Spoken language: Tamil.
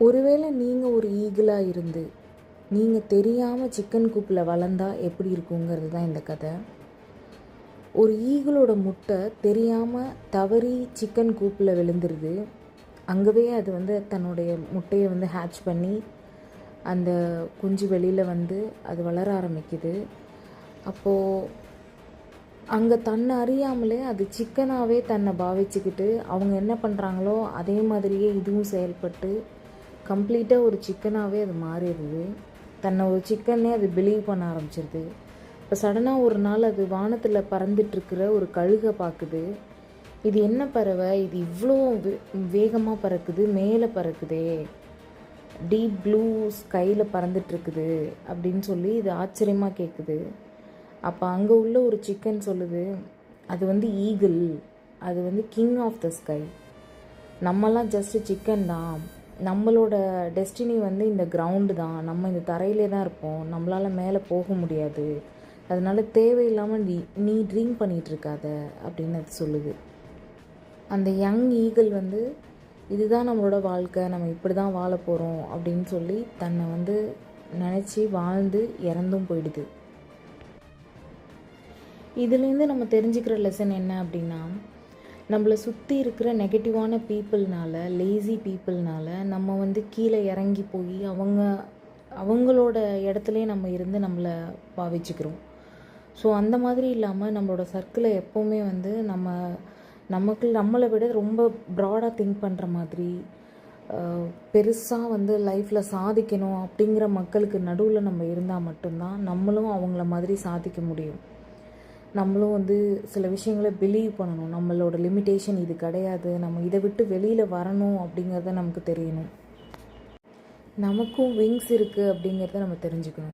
ஒருவேளை நீங்கள் ஒரு ஈகிளாக இருந்து நீங்கள் தெரியாமல் சிக்கன் கூப்பில் வளர்ந்தா எப்படி இருக்குங்கிறது தான் இந்த கதை. ஒரு ஈகிளோட முட்டை தெரியாமல் தவறி சிக்கன் கூப்பில் விழுந்துருது. அங்கவே அது தன்னுடைய முட்டையை ஹேட்ச் பண்ணி அந்த குஞ்சு வெளியில் அது வளர ஆரம்பிக்குது. அப்போது அங்கே தன்னை அறியாமலே அது சிக்கனாகவே தன்னை பாவிச்சுக்கிட்டு அவங்க என்ன பண்ணுறாங்களோ அதே மாதிரியே இதுவும் செயல்பட்டு கம்ப்ளீட்டாக ஒரு சிக்கனாகவே அது மாறிடுது. தன்னை ஒரு சிக்கன்னே அது பிலீவ் பண்ண ஆரம்பிச்சிருது. இப்போ சடனாக ஒரு நாள் அது வானத்தில் பறந்துட்டுருக்கிற ஒரு கழுகை பார்க்குது. இது என்ன பறவை, இது இவ்வளோ வேகமாக பறக்குது, மேலே பறக்குதே, டீப் ப்ளூ ஸ்கையில் பறந்துட்டுருக்குது அப்படின்னு சொல்லி இது ஆச்சரியமாக கேட்குது. அப்போ அங்கே உள்ள ஒரு சிக்கன் சொல்லுது, அது ஈகிள், அது கிங் ஆஃப் த ஸ்கை. நம்மலாம் ஜஸ்ட்டு சிக்கன் தான், நம்மளோட டெஸ்டினி இந்த கிரவுண்டு தான், நம்ம இந்த தரையிலே தான் இருப்போம், நம்மளால் மேலே போக முடியாது, அதனால் தேவையில்லாமல் நீ ட்ரீம் பண்ணிகிட்ருக்காத அப்படின்னு அது சொல்லுது. அந்த யங் ஈகிள் இதுதான் நம்மளோட வாழ்க்கை, நம்ம இப்படி தான் வாழ போகிறோம் அப்படின்னு சொல்லி தன்னை நினச்சி வாழ்ந்து இறந்தும் போயிடுது. இதுலேருந்து நம்ம தெரிஞ்சுக்கிற லெசன் என்ன அப்படின்னா, நம்மளை சுற்றி இருக்கிற நெகட்டிவான பீப்புள்னால, லேசி பீப்புள்னால நம்ம கீழே இறங்கி போய் அவங்களோட இடத்துலையே நம்ம இருந்து நம்மளை பாவிச்சுக்கிறோம். ஸோ அந்த மாதிரி இல்லாமல் நம்மளோட சர்க்கிளை எப்போவுமே நம்மளை விட ரொம்ப ப்ராடாக திங்க் பண்ணுற மாதிரி, பெருசாக லைஃப்பில் சாதிக்கணும் அப்படிங்கிற மக்களுக்கு நடுவில் நம்ம இருந்தால் மட்டும்தான் நம்மளும் அவங்கள மாதிரி சாதிக்க முடியும். நம்மளும் சில விஷயங்களை பிலீவ் பண்ணணும். நம்மளோட லிமிட்டேஷன் இது கிடையாது, நம்ம இதை விட்டு வெளியில் வரணும் அப்படிங்கிறத நமக்கு தெரியணும். நமக்கும் விங்ஸ் இருக்குது அப்படிங்கிறத நம்ம தெரிஞ்சுக்கணும்.